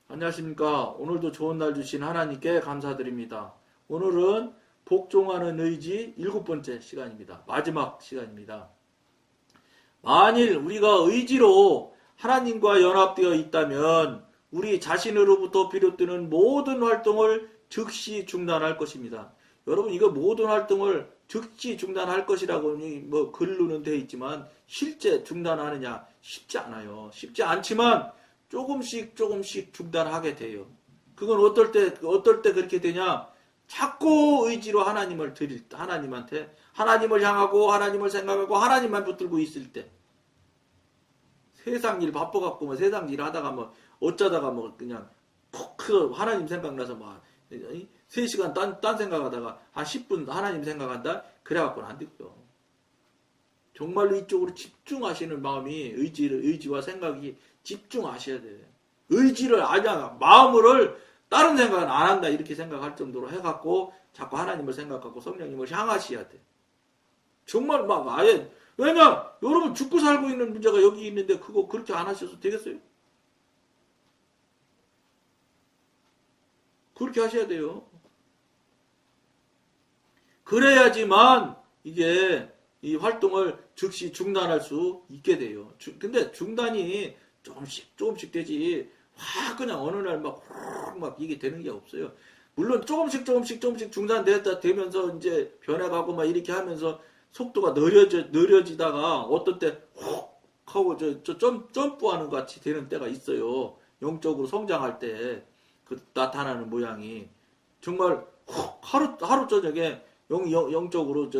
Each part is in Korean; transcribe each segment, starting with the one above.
안녕하십니까. 오늘도 좋은 날 주신 하나님께 감사드립니다. 오늘은 복종하는 의지 7번째 시간입니다. 마지막 시간입니다. 만일 우리가 의지로 하나님과 연합되어 있다면 우리 자신으로부터 비롯되는 모든 활동을 즉시 중단할 것입니다. 여러분, 이거 모든 활동을 즉시 중단할 것이라고 뭐 글로는 되어 있지만 실제 중단하느냐 쉽지 않아요. 쉽지 않지만 조금씩 중단하게 돼요. 그건 어떨 때 그렇게 되냐? 자꾸 의지로 하나님한테 하나님을 향하고 하나님을 생각하고 하나님만 붙들고 있을 때, 세상 일 바빠갖고 뭐 세상 일 하다가 뭐 어쩌다가 뭐 그냥 콕 하나님 생각나서 막 3시간 딴 생각하다가 한 10분 하나님 생각한다? 그래갖고는 안 되고요. 정말로 이쪽으로 집중하시는 마음이 의지와 생각이 집중하셔야 돼. 의지를 아냐 마음을 다른 생각은 안 한다 이렇게 생각할 정도로 해갖고 자꾸 하나님을 생각하고 성령님을 향하셔야 돼. 정말 막 아예 왜냐 여러분 죽고 살고 있는 문제가 여기 있는데 그거 그렇게 안 하셔도 되겠어요? 그렇게 하셔야 돼요. 그래야지만 이게 이 활동을 즉시 중단할 수 있게 돼요. 근데 중단이 조금씩 되지 확 그냥 어느 날 막 이게 되는 게 없어요. 물론 조금씩 중단됐다 되면서 이제 변해가고 막 이렇게 하면서 속도가 느려지다가 어떤 때 훅 하고 점프하는 것 같이 되는 때가 있어요. 영적으로 성장할 때 그 나타나는 모양이 정말 훅 하루 저녁에 영적으로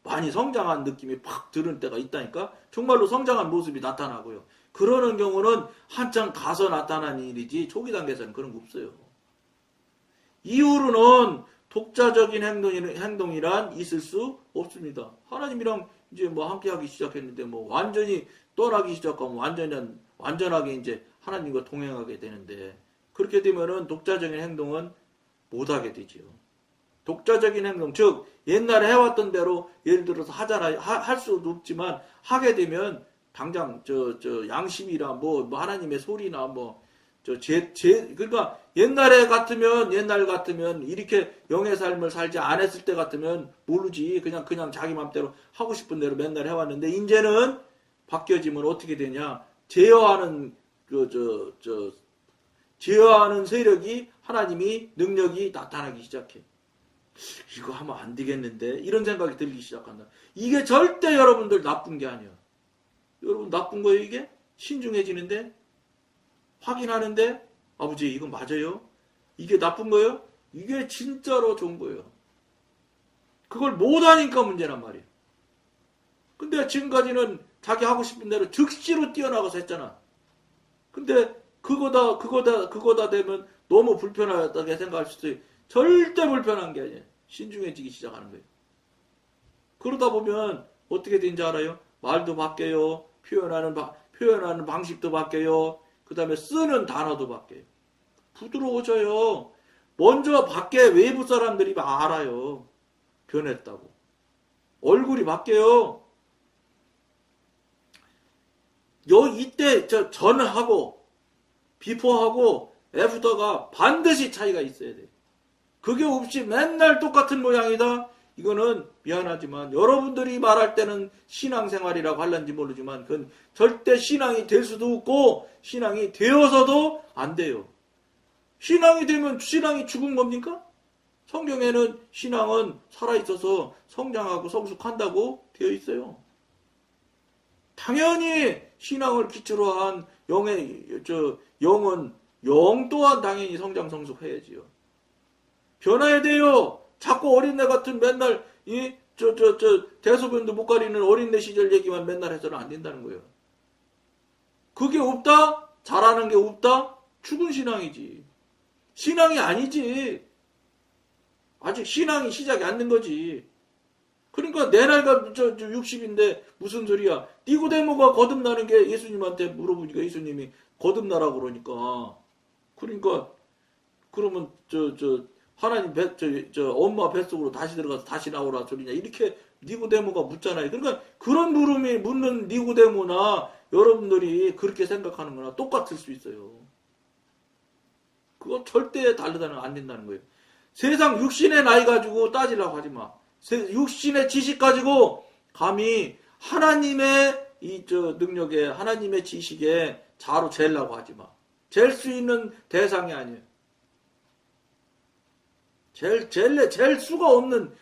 많이 성장한 느낌이 팍 드는 때가 있다니까. 정말로 성장한 모습이 나타나고요. 그러는 경우는 한참 가서 나타나는 일이지 초기 단계에서는 그런 거 없어요. 이후로는 독자적인 행동이란 있을 수 없습니다. 하나님이랑 이제 뭐 함께 하기 시작했는데 뭐 완전히 떠나기 시작하면 완전하게 이제 하나님과 동행하게 되는데 그렇게 되면은 독자적인 행동은 못하게 되지요. 독자적인 행동, 즉 옛날에 해왔던 대로 예를 들어서 하잖아요. 할 수도 없지만 하게 되면 당장 양심이나 뭐 하나님의 소리나 그러니까 옛날 같으면 이렇게 영의 삶을 살지 않았을 때 같으면 모르지 그냥 자기 맘대로 하고 싶은 대로 맨날 해왔는데 이제는 바뀌어지면 어떻게 되냐? 제어하는 세력이 하나님이 능력이 나타나기 시작해. 이거 하면 안 되겠는데 이런 생각이 들기 시작한다. 이게 절대 여러분들 나쁜 게 아니야. 여러분 나쁜 거예요 이게? 신중해지는데? 확인하는데? 아버지 이거 맞아요? 이게 나쁜 거예요? 이게 진짜로 좋은 거예요. 그걸 못하니까 문제란 말이에요. 근데 지금까지는 자기 하고 싶은 대로 즉시로 뛰어나가서 했잖아. 근데 그거다 되면 너무 불편하다게 생각할 수도 있어요. 절대 불편한 게 아니에요. 신중해지기 시작하는 거예요. 그러다 보면 어떻게 되는지 알아요? 말도 바뀌어요. 표현하는 방식도 바뀌어요. 그 다음에 쓰는 단어도 바뀌어요. 부드러워져요. 먼저 밖에 외부 사람들이 알아요. 변했다고. 얼굴이 바뀌어요. 이때 전하고 비포하고 애프터가 반드시 차이가 있어야 돼요. 그게 없이 맨날 똑같은 모양이다? 이거는 미안하지만 여러분들이 말할 때는 신앙생활이라고 할런지 모르지만 그건 절대 신앙이 될 수도 없고 신앙이 되어서도 안 돼요. 신앙이 되면 신앙이 죽은 겁니까? 성경에는 신앙은 살아있어서 성장하고 성숙한다고 되어 있어요. 당연히 신앙을 기초로 한 영 또한 당연히 성장 성숙해야지요. 변화해야 돼요. 자꾸 어린애 같은 맨날 대소변도 못 가리는 어린애 시절 얘기만 맨날 해서는 안 된다는 거예요. 그게 없다? 잘하는 게 없다? 죽은 신앙이지. 신앙이 아니지. 아직 신앙이 시작이 안 된 거지. 그러니까 내 나이가 60인데 무슨 소리야. 니고데모가 거듭나는 게 예수님한테 물어보니까 예수님이 거듭나라고 그러니까 그러면 하나님 엄마 뱃속으로 다시 들어가서 다시 나오라 소리냐 이렇게 니고데모가 묻잖아요. 그러니까 그런 묻는 니고데모나 여러분들이 그렇게 생각하는 거나 똑같을 수 있어요. 그거 절대 다르다는 안 된다는 거예요. 세상 육신의 나이 가지고 따지려고 하지 마. 육신의 지식 가지고 감히 하나님의 능력에, 하나님의 지식에 자로 재려고 하지 마. 잴 수 있는 대상이 아니에요. 잴 수가 없는,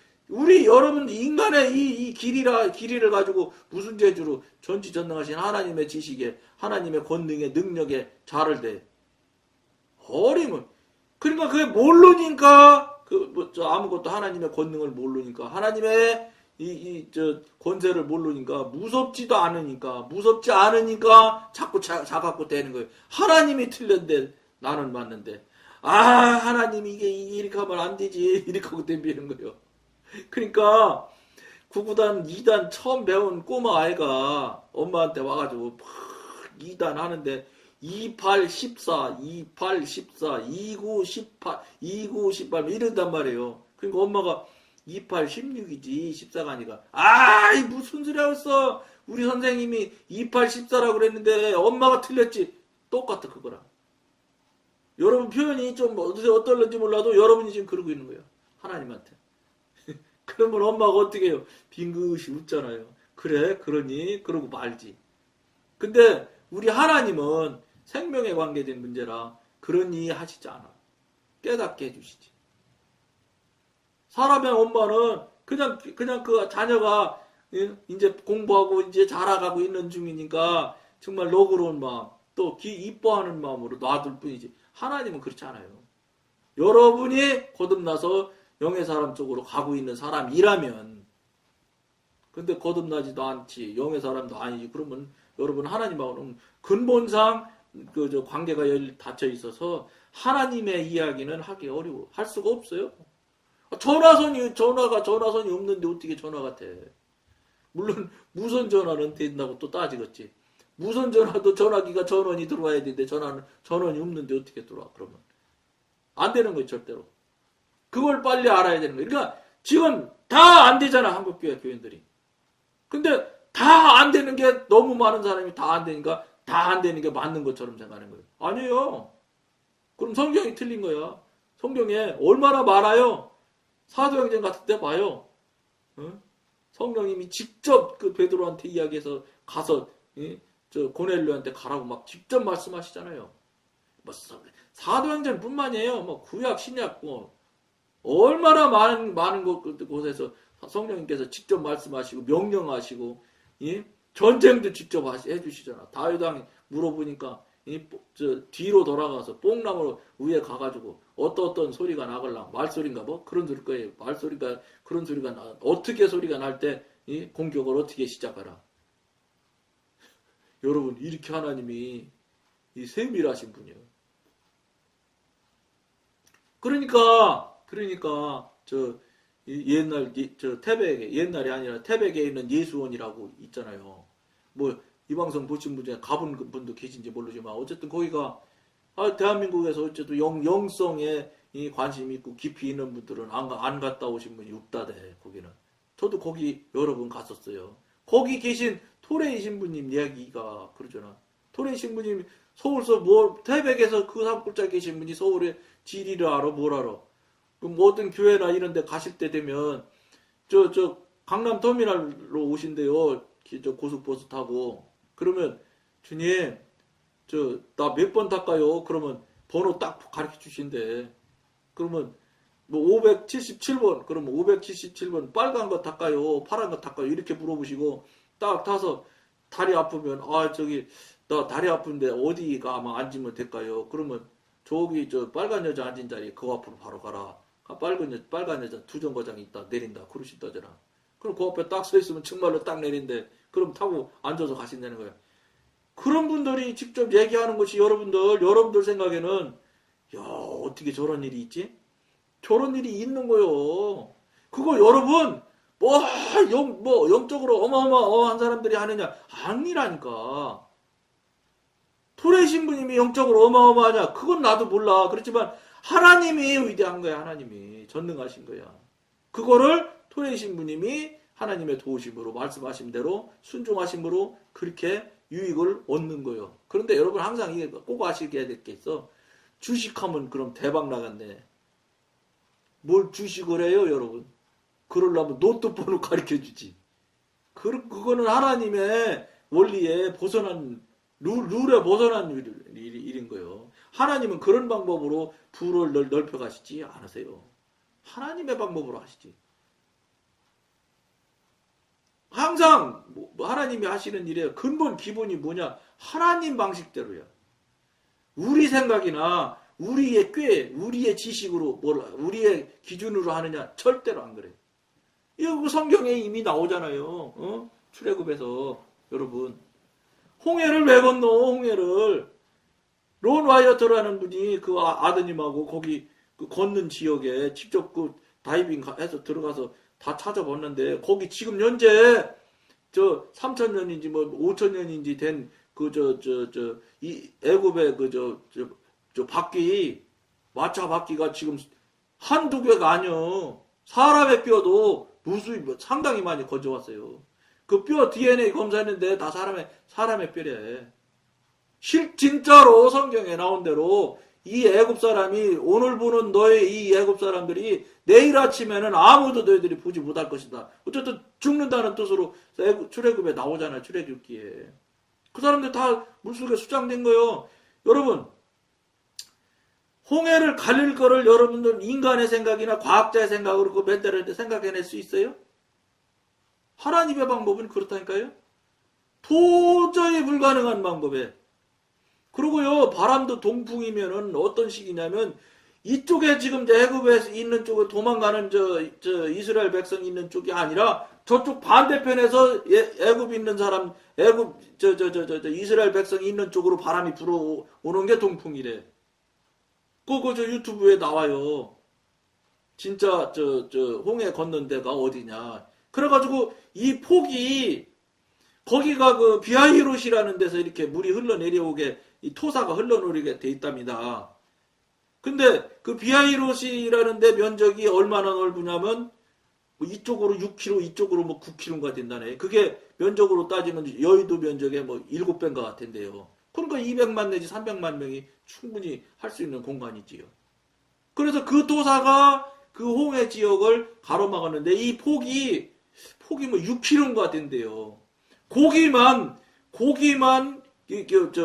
여러분, 인간의 이 길이를 가지고 무슨 재주로 전지전능하신 하나님의 지식에, 하나님의 권능에, 능력에 자를 대. 어림을. 그러니까 그게 모르니까, 아무것도 하나님의 권능을 모르니까, 하나님의 권세를 모르니까, 무섭지 않으니까, 자꾸 자갖고 되는 거예요. 하나님이 틀렸는데, 나는 맞는데. 하나님이 이렇게 하면 안 되지. 이렇게 하고 덤비는 거예요. 그러니까, 9구단, 2단 처음 배운 꼬마 아이가 엄마한테 와가지고, 2단 하는데, 28, 14, 28, 14, 29, 18, 29, 18 이런단 말이에요. 그러니까 엄마가 28, 16이지 14가 아니라 무슨 소리 하고 있어. 우리 선생님이 28, 14라고 그랬는데 엄마가 틀렸지. 똑같아 그거랑. 여러분 표현이 좀 어떨는지 몰라도 여러분이 지금 그러고 있는 거예요. 하나님한테. 그러면 엄마가 어떻게 해요? 빙긋이 웃잖아요. 그래 그러니 그러고 말지. 근데 우리 하나님은 생명에 관계된 문제라 그러니 하시지 않아. 깨닫게 해주시지. 사람의 엄마는 그냥 그 자녀가 이제 공부하고 이제 자라가고 있는 중이니까 정말 너그러운 마음 또 이뻐하는 마음으로 놔둘 뿐이지. 하나님은 그렇지 않아요. 여러분이 거듭나서 영의 사람 쪽으로 가고 있는 사람이라면 근데 거듭나지도 않지 영의 사람도 아니지. 그러면 여러분 하나님하고는 근본상 관계가 닫혀 있어서 하나님의 이야기는 하기 어려워. 할 수가 없어요. 전화선이 없는데 어떻게 전화가 돼. 물론 무선 전화는 된다고 또 따지겠지. 무선 전화도 전화기가 전원이 들어와야 되는데 전원이 없는데 어떻게 들어와. 그러면 안 되는 거예요. 절대로. 그걸 빨리 알아야 되는 거예요. 그러니까 지금 다 안 되잖아. 한국교회 교인들이. 근데 다 안 되는 게 너무 많은 사람이 다 안 되니까 다 안 되는 게 맞는 것처럼 생각하는 거예요. 아니에요. 그럼 성경이 틀린 거야. 성경에 얼마나 많아요. 사도행전 같은 데 봐요. 성령님이 직접 그 베드로한테 이야기해서 가서 고넬료한테 가라고 막 직접 말씀하시잖아요. 뭐 사도행전뿐만이에요. 뭐 구약 신약 얼마나 많은 곳에서 성령님께서 직접 말씀하시고 명령하시고 전쟁도 직접 해주시잖아. 다윗 왕이 물어보니까 뒤로 돌아가서 뽕나무로 위에 가가지고 어떤 소리가 나걸랑 말소리인가 뭐 그런 소리 거예요. 말소리가 그런 소리가 나. 어떻게 소리가 날 때 공격을 어떻게 시작하라. 여러분 이렇게 하나님이 세밀하신 분이에요. 그러니까 옛날 태백에 옛날이 아니라 태백에 있는 예수원이라고 있잖아요. 뭐 이 방송 보신 분 중에 가본 분도 계신지 모르지만 어쨌든 거기가 대한민국에서 어쨌든 영성에 관심 있고 깊이 있는 분들은 안 갔다 오신 분이 없다대. 거기는 저도 거기 여러 번 갔었어요. 거기 계신 토레이 신부님 이야기가 그러잖아. 토레이 신부님 서울서 태백에서 그 산골짜기 계신 분이 서울에 지리를 알아 뭘 알아. 그럼 모든 교회나 이런 데 가실 때 되면 강남 터미널로 오신대요. 고속버스 타고. 그러면 주님 나 몇 번 탈까요? 그러면 번호 딱 가르쳐 주신대. 그러면 뭐 577번 그러면 577번 빨간 거 탈까요? 파란 거 탈까요? 이렇게 물어보시고 딱 타서 다리 아프면 나 다리 아픈데 어디가 아마 앉으면 될까요? 그러면 저기 빨간 여자 앉은 자리 그 앞으로 바로 가라. 빨간 여자 두 정거장이 있다 내린다 그러신다잖아. 그럼 그 앞에 딱 서 있으면 정말로 딱 내린대. 그럼 타고 앉아서 가신다는 거야. 그런 분들이 직접 얘기하는 것이 여러분들 생각에는 야 어떻게 저런 일이 있지? 저런 일이 있는 거요. 그거 여러분 영적으로 어마어마한 사람들이 하느냐 아니라니까. 토레 신부님이 영적으로 어마어마하냐 그건 나도 몰라. 그렇지만 하나님이 위대한 거야. 하나님이 전능하신 거야. 그거를 토레 신부님이 하나님의 도우심으로 말씀하신 대로 순종하심으로 그렇게 유익을 얻는 거예요. 그런데 여러분 항상 이게 꼭 아시게 될 게 있어. 주식하면 그럼 대박 나갔네. 뭘 주식을 해요, 여러분? 그러려면 노트 번호 가르쳐 주지. 그거는 하나님의 원리에 벗어난, 룰에 벗어난 일인 거예요. 하나님은 그런 방법으로 부를 넓혀 가시지 않으세요. 하나님의 방법으로 하시지. 항상 하나님이 하시는 일의 근본 기본이 뭐냐? 하나님 방식대로야. 우리 생각이나 우리의 우리의 지식으로 우리의 기준으로 하느냐? 절대로 안 그래. 이거 성경에 이미 나오잖아요. 출애굽에서 여러분. 홍해를 왜 건너? 홍해를 론 와이어터라는 분이 그 아드님하고 거기 그 걷는 지역에 직접 그 다이빙 해서 들어가서 다 찾아봤는데 거기 지금 현재 저 3,000년인지 뭐 5,000년인지 된 그 이 애굽의 저 바퀴 마차 바퀴가 지금 한두 개가 아니요. 사람의 뼈도 상당히 많이 건져왔어요. 그 뼈 DNA 검사했는데 다 사람의 뼈래. 진짜로 성경에 나온 대로 이 애굽 사람이 오늘 보는 너의 이 애굽 사람들이 내일 아침에는 아무도 너희들이 보지 못할 것이다. 어쨌든 죽는다는 뜻으로 출애굽에 나오잖아요. 출애굽기에. 그 사람들 다 물속에 수장된 거예요. 여러분, 홍해를 가릴 거를 여러분들 인간의 생각이나 과학자의 생각으로 그 맨들을 생각해낼 수 있어요? 하나님의 방법은 그렇다니까요. 도저히 불가능한 방법에. 그리고요, 바람도 동풍이면은 어떤 식이냐면 이쪽에 지금 애굽에 있는 쪽에 도망가는 저 이스라엘 백성 있는 쪽이 아니라 저쪽 반대편에서 애굽 있는 사람 애굽 이스라엘 백성이 있는 쪽으로 바람이 불어오는 게 동풍이래. 그거 저 유튜브에 나와요. 진짜 홍해 건넌 데가 어디냐. 그래가지고 이 폭이 거기가 그 비하이롯이라는 데서 이렇게 물이 흘러내려오게 이 토사가 흘러내리게 돼 있답니다. 근데 그 비하이롯이라는 데 면적이 얼마나 넓으냐면 뭐 이쪽으로 6km, 이쪽으로 뭐 9km가 된다네. 그게 면적으로 따지면 여의도 면적의 뭐 7배인가 같은데요. 그러니까 200만 내지 300만 명이 충분히 할 수 있는 공간이지요. 그래서 그 토사가 그 홍해 지역을 가로막았는데 이 폭이 뭐 6km가 된대요. 고기만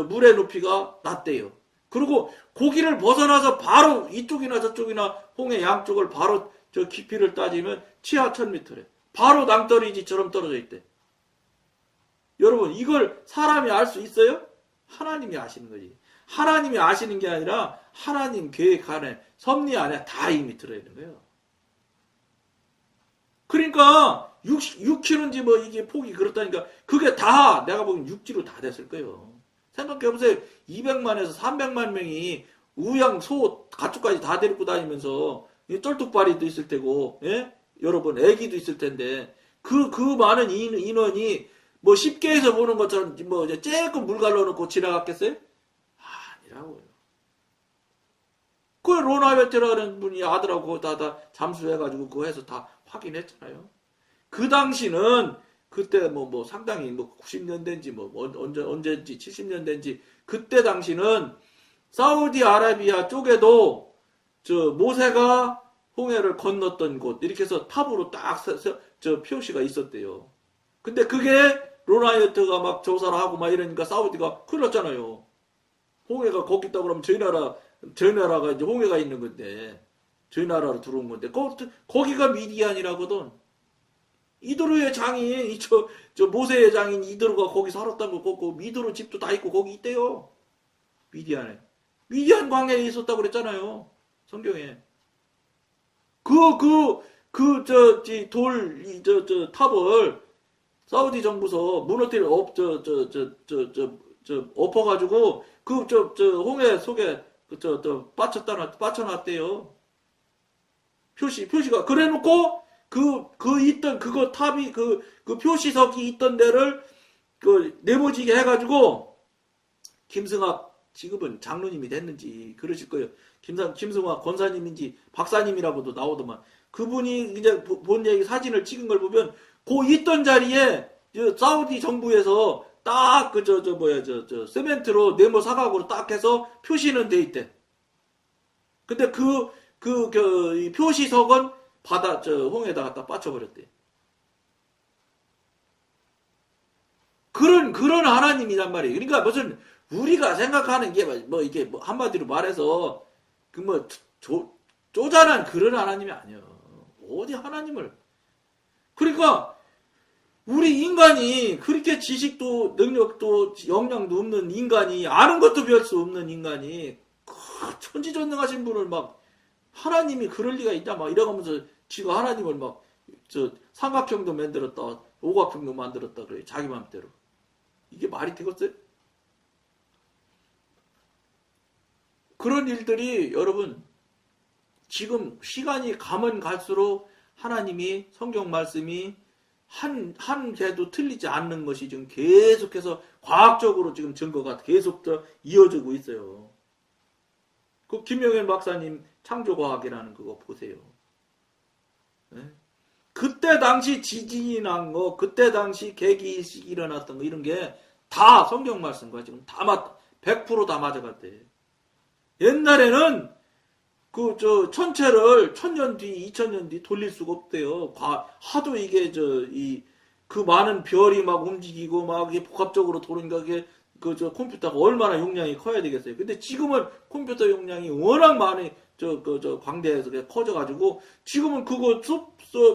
물의 높이가 낮대요. 그리고 고기를 벗어나서 바로 이쪽이나 저쪽이나 홍해 양쪽을 바로 저 깊이를 따지면 지하 1000m래. 바로 낭떠러지처럼 떨어져 있대. 여러분, 이걸 사람이 알 수 있어요? 하나님이 아시는 거지. 하나님이 아시는 게 아니라 하나님 계획 안에 섭리 안에 다 이미 들어있는 거예요. 그러니까 6km인지 뭐 이게 폭이 그렇다니까 그게 다 내가 보기엔 육지로 다 됐을 거예요. 생각해보세요. 200만에서 300만 명이 우양, 소, 가축까지 다 데리고 다니면서 쩔뚝발이도 있을 테고, 예? 여러분 애기도 있을 텐데 그 많은 인원이 뭐 쉽게 해서 보는 것처럼 뭐 쬐끔 물 갈라놓고 지나갔겠어요? 아니라고요. 그 로나베테라는 분이 아들하고 다 잠수해가지고 그거 해서 다 확인했잖아요. 그 당시는 그때 뭐 상당히 뭐 90년대인지 뭐 언제인지 70년대인지 그때 당시는 사우디아라비아 쪽에도 모세가 홍해를 건넜던 곳 이렇게 해서 탑으로 딱 표시가 있었대요. 근데 그게 로나이어트가 막 조사를 하고 막 이러니까 사우디가 큰일 났잖아요. 홍해가 거기 있다 그러면 저희 나라가 이제 홍해가 있는 건데 저희 나라로 들어온 건데 거기가 미디안이라거든. 이드로의 장인 저 모세의 장인 이드로가 거기 살았다고 거기 미드로 집도 다 있고 거기 있대요. 미디안 광야에 있었다고 그랬잖아요. 성경에. 탑을 사우디 정부서 무너뜨려 엎어가지고 홍해 속에 빠쳐놨대요. 표시가 그래놓고 있던 그거 탑이 그 표시석이 있던 데를 네모지게 해가지고 김승학 지금은 장로님이 됐는지 그러실 거예요. 김승학 권사님인지 박사님이라고도 나오더만 그분이 이제 본 얘기 사진을 찍은 걸 보면 그 있던 자리에 사우디 정부에서 딱 세멘트로 네모 사각으로 딱 해서 표시는 돼 있대. 근데 이 표시석은 홍해에다 갖다 빠쳐버렸대. 그런 하나님이란 말이에요. 그러니까 무슨 우리가 생각하는 게 이게 한마디로 말해서 쪼잔한 그런 하나님이 아니에요. 어디 하나님을. 그러니까 우리 인간이 그렇게 지식도 능력도 역량도 없는 인간이 아는 것도 별 수 없는 인간이 천지전능하신 분을 하나님이 그럴 리가 있냐 이러면서 지가 하나님을 삼각형도 만들었다 오각형도 만들었다 그래 자기 마음대로. 이게 말이 되겠어요? 그런 일들이 여러분 지금 시간이 가면 갈수록 하나님이 성경 말씀이 한 개도 틀리지 않는 것이 지금 계속해서 과학적으로 지금 증거가 계속 이어지고 있어요. 그 김영현 박사님 창조과학이라는 그거 보세요. 네? 그때 당시 지진이 난 거, 그때 당시 개기식 일어났던 거 이런 게 다 성경 말씀과 지금 다 100% 다 맞아갔대. 옛날에는 천체를 1000년 뒤, 2000년 뒤 돌릴 수가 없대요. 하도 이게 그 많은 별이 움직이고 이게 복합적으로 도는가 컴퓨터가 얼마나 용량이 커야 되겠어요. 근데 지금은 컴퓨터 용량이 워낙 많이 광대에서 커져가지고 지금은 그거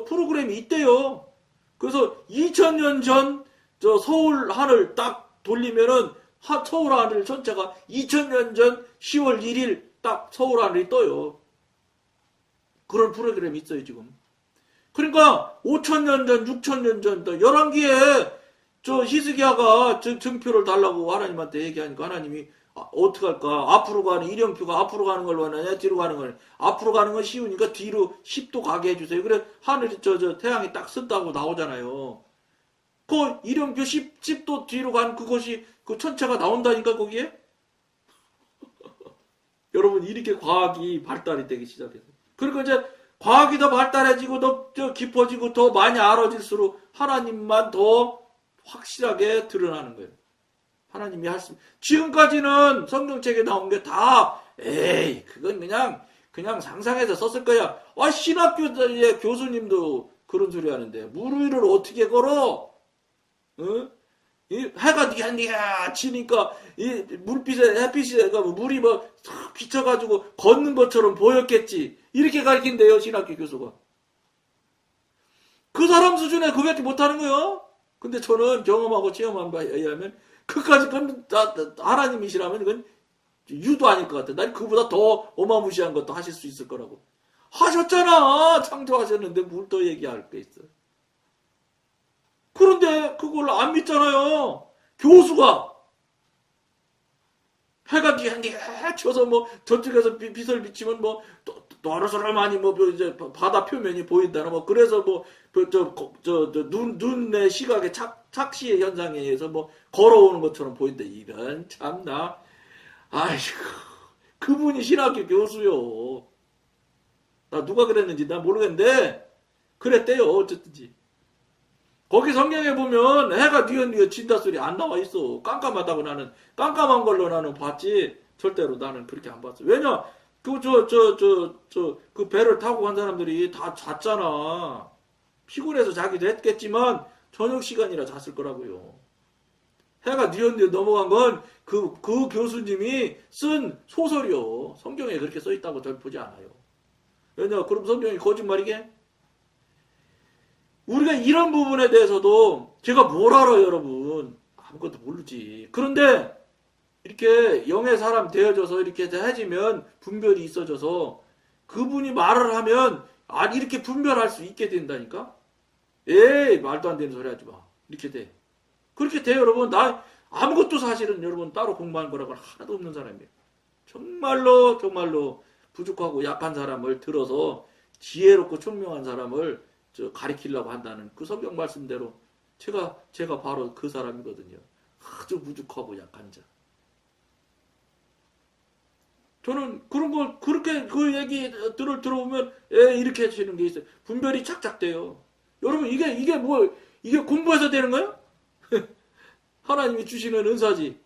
프로그램이 있대요. 그래서 2000년 전 서울 하늘 딱 돌리면은 서울 하늘 전체가 2000년 전 10월 1일 딱 서울 하늘이 떠요. 그런 프로그램이 있어요, 지금. 그러니까 5000년 전, 6000년 전 11기에 히스기야가 증표를 달라고 하나님한테 얘기하니까 하나님이 어떡할까? 앞으로 가는 일형표가 앞으로 가는 걸 원하냐? 뒤로 가는 걸. 앞으로 가는 건 쉬우니까 뒤로 10도 가게 해주세요. 그래 하늘이 태양이 딱 쓴다고 나오잖아요. 그 일형표 10도 뒤로 간 그것이 그 천체가 나온다니까 거기에. 여러분 이렇게 과학이 발달이 되기 시작했어요. 그리고 이제 과학이 더 발달해지고 더 깊어지고 더 많이 알아질수록 하나님만 더 확실하게 드러나는 거예요. 하나님이 지금까지는 성경책에 나온 게 다 그건 그냥 상상해서 썼을 거야. 신학교의 교수님도 그런 소리 하는데 물 위를 어떻게 걸어? 해가 니가 치니까 햇빛에 물이 비쳐가지고 걷는 것처럼 보였겠지. 이렇게 가르친대요 신학교 교수가. 그 사람 수준에 그밖에 못하는 거예요. 근데 저는 경험하고 체험한 바에 의하면 그까지 하나님이시라면 이건 유도 아닐 것 같아. 난 그보다 더 어마무시한 것도 하실 수 있을 거라고. 하셨잖아. 창조하셨는데 뭘 더 얘기할 게 있어. 그런데 그걸 안 믿잖아요. 교수가 해가 쳐서 저쪽에서 빛을 비치면 노릇노릇 이제 바다 표면이 보인다나 그래서 눈의 시각의 착시의 현상에 의해서 걸어오는 것처럼 보인다. 이런 참나. 아이고 그분이 신학교 교수요. 나 누가 그랬는지 나 모르겠는데 그랬대요. 어쨌든지. 거기 성경에 보면 해가 뉘엿뉘엿 진다 소리 안 나와 있어. 깜깜하다고 나는 깜깜한 걸로 나는 봤지. 절대로 나는 그렇게 안 봤어. 왜냐? 그 배를 타고 간 사람들이 다 잤잖아. 피곤해서 자기도 했겠지만 저녁 시간이라 잤을 거라고요. 해가 뉘엿뉘엿 넘어간 건 그 교수님이 쓴 소설이요. 성경에 그렇게 써 있다고 전 보지 않아요. 왜냐? 그럼 성경이 거짓말이게? 우리가 이런 부분에 대해서도 제가 뭘 알아요, 여러분. 아무것도 모르지. 그런데 이렇게 영의 사람 되어져서 이렇게 해지면 분별이 있어져서 그분이 말을 하면 이렇게 분별할 수 있게 된다니까? 말도 안 되는 소리 하지 마. 이렇게 돼. 그렇게 돼요, 여러분. 나 아무것도 사실은 여러분 따로 공부한 거라고 하나도 없는 사람이에요. 정말로 부족하고 약한 사람을 들어서 지혜롭고 총명한 사람을 가리키려고 한다는 그 성경 말씀대로 제가 바로 그 사람이거든요. 아주 부족하고 약한 자. 저는 그런 걸 그렇게 그 얘기 들어보면 이렇게 해주시는 게 있어요. 분별이 착착 돼요. 여러분 이게 공부해서 되는 거예요? 하나님이 주시는 은사지.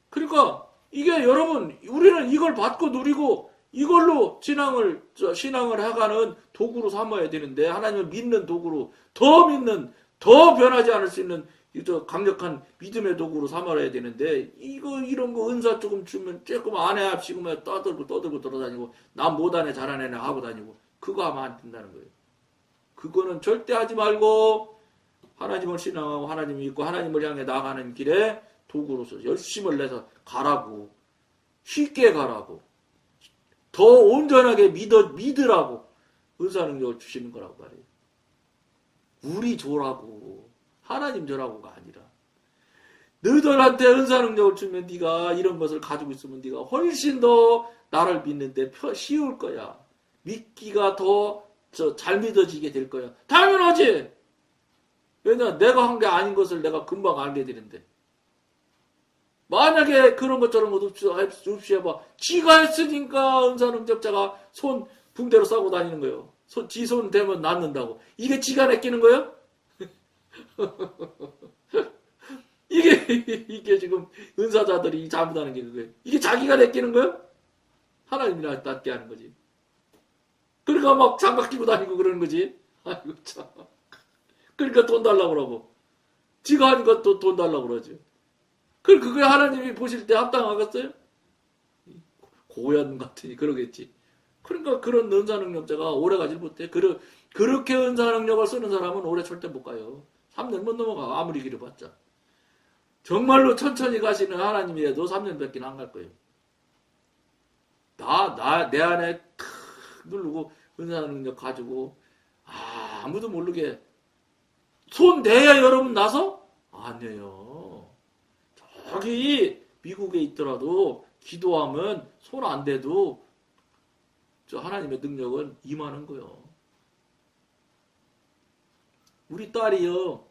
그러니까 이게 여러분 우리는 이걸 받고 누리고 이걸로 신앙을 해가는 도구로 삼아야 되는데, 하나님을 믿는 도구로, 더 믿는, 더 변하지 않을 수 있는 강력한 믿음의 도구로 삼아야 되는데, 이런 거 은사 조금 주면 조금 안 해 합시고 떠들고 돌아다니고, 남 못하네 잘하네 하고 다니고, 그거 하면 안 된다는 거예요. 그거는 절대 하지 말고, 하나님을 신앙하고 하나님을 믿고 하나님을 향해 나가는 길에 도구로서 열심을 내서 가라고, 쉽게 가라고, 더 온전하게 믿으라고 은사 능력을 주시는 거라고 말이에요. 우리 조라고, 하나님 조라고가 아니라, 너희들한테 은사 능력을 주면 네가 이런 것을 가지고 있으면 네가 훨씬 더 나를 믿는데 쉬울 거야. 믿기가 더 잘 믿어지게 될 거야. 당연하지. 왜냐, 내가 한 게 아닌 것을 내가 금방 알게 되는데. 만약에 그런 것처럼 없이 해봐. 지가 했으니까 은사능력자가 손 붕대로 싸고 다니는 거예요. 지 손 대면 낫는다고. 이게 지가 내끼는 거예요? 이게 지금 은사자들이 잘못하는 게 그거예요. 이게 자기가 내끼는 거예요? 하나님이랑 낫게 하는 거지. 그러니까 막 장갑 끼고 다니고 그러는 거지. 아이고 참. 그러니까 돈 달라고 그러고. 지가 하니까 또 돈 달라고 그러지. 그게 하나님이 보실 때 합당하겠어요? 고연 같으니 그러겠지. 그러니까 그런 은사능력자가 오래 가지 못해. 그렇게 은사능력을 쓰는 사람은 오래 절대 못 가요. 3년 못 넘어가. 아무리 기르봤자. 정말로 천천히 가시는 하나님이라도 3년밖에 안 갈 거예요. 내 안에 탁 누르고 은사능력 가지고 아무도 모르게 손 대야 여러분 나서? 아니에요. 저기 미국에 있더라도 기도하면 손 안 대도 저 하나님의 능력은 임하는 거예요. 우리 딸이요.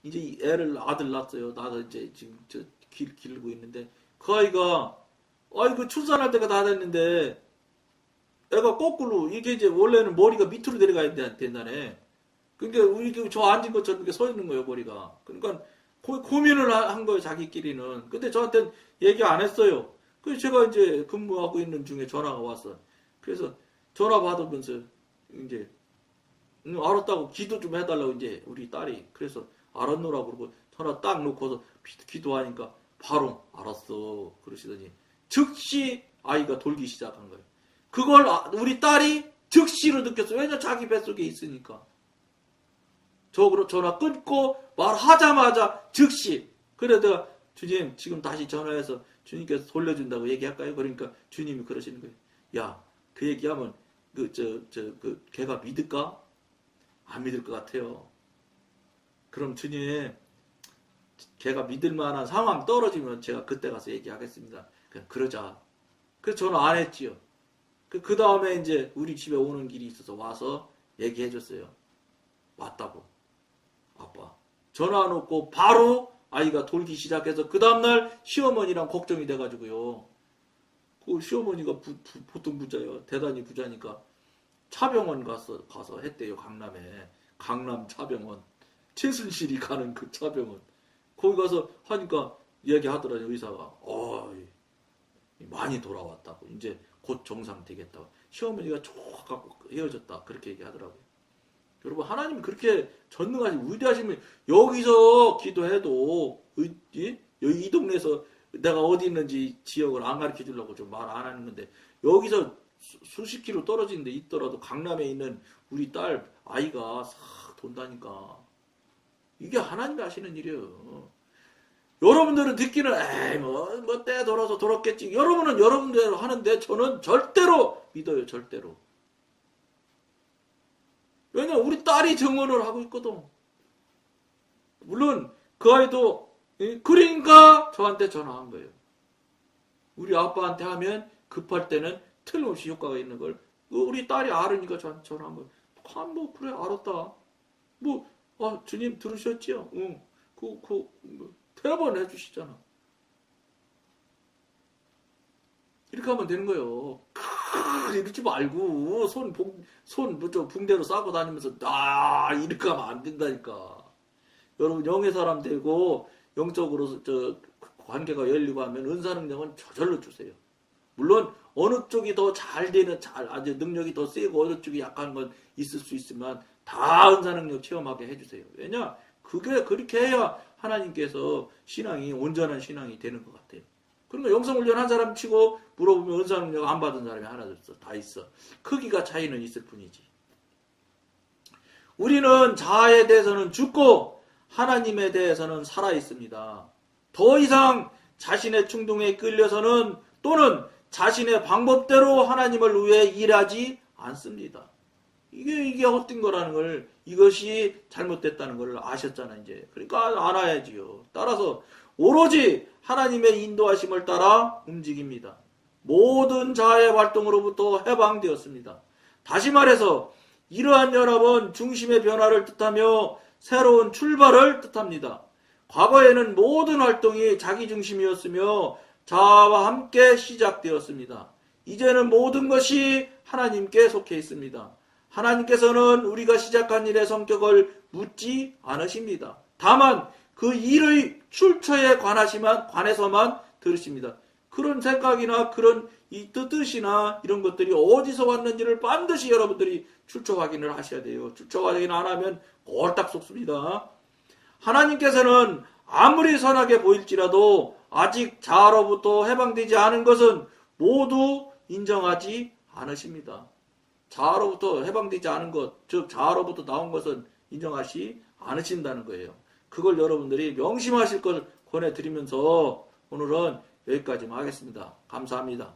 이제 아들 낳았어요. 나도 이제 지금 기르고 있는데 그 아이가 아이고 출산할 때가 다 됐는데 애가 거꾸로 이게 이제 원래는 머리가 밑으로 내려가야 된다네. 그러니까 우리 저 앉은 것처럼 이렇게 서 있는 거예요 머리가. 그러니까 고민을 한 거예요 자기끼리는. 근데 저한테는 얘기 안 했어요. 그래서 제가 이제 근무하고 있는 중에 전화가 왔어. 그래서 전화 받으면서 이제 알았다고 기도 좀 해달라고 이제 우리 딸이 그래서 알았노라고 그러고 전화 딱 놓고서 기도하니까 바로 알았어 그러시더니 즉시 아이가 돌기 시작한 거예요. 그걸 우리 딸이 즉시로 느꼈어요. 왜냐 자기 뱃속에 있으니까. 저으로 전화 끊고 말하자마자 즉시. 그래 내가 주님 지금 다시 전화해서 주님께서 돌려준다고 얘기할까요? 그러니까 주님이 그러시는 거예요. 야, 그 얘기하면 걔가 믿을까? 안 믿을 것 같아요. 그럼 주님 걔가 믿을 만한 상황 떨어지면 제가 그때 가서 얘기하겠습니다. 그냥 그러자. 그래서 전화 안 했지요. 그 다음에 이제 우리 집에 오는 길이 있어서 와서 얘기해줬어요. 왔다고. 아빠. 전화 놓고 바로 아이가 돌기 시작해서 그 다음날 시어머니랑 걱정이 돼가지고요. 그 시어머니가 보통 부자예요. 대단히 부자니까 차병원 가서 했대요. 강남에. 강남 차병원. 최순실이 가는 그 차병원. 거기 가서 하니까 얘기하더라고요. 의사가. 많이 돌아왔다고. 이제 곧 정상 되겠다고. 시어머니가 촉 헤어졌다. 그렇게 얘기하더라고요. 여러분 하나님이 그렇게 전능하시고 위대하시면 여기서 기도해도 이 동네에서 내가 어디 있는지 지역을 안 가르쳐 주려고 좀 말 안 하는 건데 여기서 수십 킬로 떨어진 데 있더라도 강남에 있는 우리 딸 아이가 싹 돈다니까. 이게 하나님이 하시는 일이에요. 여러분들은 듣기는 에이 뭐 때 돌아서 돌았겠지. 여러분은 여러분대로 하는데 저는 절대로 믿어요. 절대로. 왜냐 우리 딸이 증언을 하고 있거든. 물론 그 아이도 그러니까 저한테 전화한 거예요. 우리 아빠한테 하면 급할 때는 틀림없이 효과가 있는 걸 우리 딸이 알으니까 저한테 전화한 거예요. 뭐 그래 알았다. 주님 들으셨지요? 응. 대번 해주시잖아. 이렇게 하면 되는 거예요. 이러지 말고 손 붕대로 싸고 다니면서 이렇게 하면 안 된다니까. 여러분 영의 사람 되고 영적으로 관계가 열리고 하면 은사능력은 저절로 주세요. 물론 어느 쪽이 더 잘 되는 아주 능력이 더 세고 어느 쪽이 약한 건 있을 수 있지만 다 은사 능력 체험하게 해주세요. 왜냐? 그게 그렇게 해야 하나님께서 신앙이 온전한 신앙이 되는 것 같아요. 그러니까 영성훈련 한 사람 치고 물어보면 은사 능력 안 받은 사람이 하나도 없어. 다 있어. 크기가 차이는 있을 뿐이지. 우리는 자아에 대해서는 죽고 하나님에 대해서는 살아 있습니다. 더 이상 자신의 충동에 끌려서는 또는 자신의 방법대로 하나님을 위해 일하지 않습니다. 이게 헛된 거라는 걸, 이것이 잘못됐다는 걸 아셨잖아요, 이제. 그러니까 알아야지요. 따라서 오로지 하나님의 인도하심을 따라 움직입니다. 모든 자아의 활동으로부터 해방되었습니다. 다시 말해서 이러한 연합은 중심의 변화를 뜻하며 새로운 출발을 뜻합니다. 과거에는 모든 활동이 자기 중심이었으며 자아와 함께 시작되었습니다. 이제는 모든 것이 하나님께 속해 있습니다. 하나님께서는 우리가 시작한 일의 성격을 묻지 않으십니다. 다만 그 일의 출처에 관해서만 들으십니다. 그런 생각이나 그런 이 뜻이나 이런 것들이 어디서 왔는지를 반드시 여러분들이 출처 확인을 하셔야 돼요. 출처 확인 안 하면 꼴딱 속습니다. 하나님께서는 아무리 선하게 보일지라도 아직 자아로부터 해방되지 않은 것은 모두 인정하지 않으십니다. 자아로부터 해방되지 않은 것, 즉 자아로부터 나온 것은 인정하지 않으신다는 거예요. 그걸 여러분들이 명심하실 걸 권해드리면서 오늘은 여기까지만 하겠습니다. 감사합니다.